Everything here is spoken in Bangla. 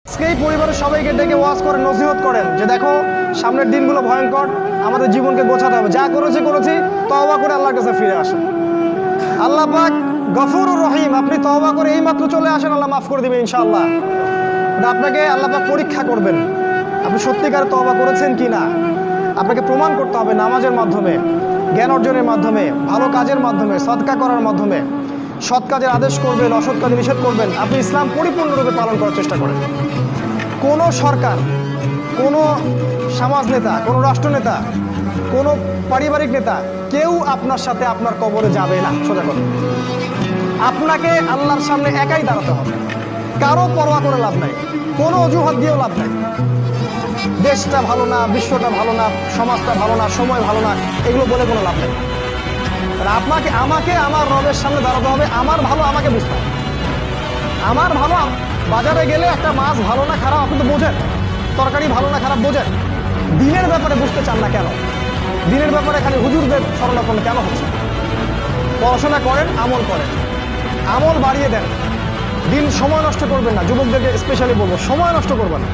আজকেই পরিবারের সবাইকে ডেকে ওয়াজ করে নসিহত করেন যে দেখো সামনের দিনগুলো ভয়ঙ্কর, আমাদের জীবনকে গোছাতে হবে, যা করেছি তওবা করে আল্লাহর কাছে ফিরে আসেন। আল্লাহ পাক গফুরুর রহিম, আপনি তওবা করে এই মাত্র চলে আসেন, আল্লাহ মাফ করে দিবে ইনশাআল্লাহ। আপনাকে আল্লাহ পাক পরীক্ষা করবেন আপনি সত্যিকার তওবা করেছেন কি না। আপনাকে প্রমাণ করতে হবে নামাজের মাধ্যমে, জ্ঞান অর্জনের মাধ্যমে, ভালো কাজের মাধ্যমে, সদকা করার মাধ্যমে। সৎ কাজের আদেশ করবেন, অসৎ কাজে নিষেধ করবেন। আপনি ইসলাম পরিপূর্ণরূপে পালন করার চেষ্টা করেন। কোনো সরকার, কোনো সমাজ নেতা, কোনো রাষ্ট্রনেতা, কোনো পারিবারিক নেতা কেউ আপনার সাথে আপনার কবরে যাবে না। সোজা কথা, আপনাকে আল্লাহর সামনে একাই দাঁড়াতে হবে। কারো পরোয়া করে লাভ নাই, কোনো অজুহাত দিয়েও লাভ নাই। দেশটা ভালো না, বিশ্বটা ভালো না, সমাজটা ভালো না, সময় ভালো না, এগুলো বলে কোনো লাভ নেই। আমাকে আমার রবের সামনে দাঁড়াতে হবে। আমার ভালো আমাকে বুঝতে হবে। আমার ভালো, বাজারে গেলে একটা মাছ ভালো না খারাপ আপনি তো বোঝেন, তরকারি ভালো না খারাপ বোঝেন। দিনের ব্যাপারে বুঝতে চান না কেন? দিনের ব্যাপারে খালি হুজুরদের শরণাপন্ন কেন হচ্ছে? পড়াশোনা করেন, আমল করেন, আমল বাড়িয়ে দেন। দিন সময় নষ্ট করবেন না। যুবকদেরকে স্পেশালি বলবো, সময় নষ্ট করবেন না।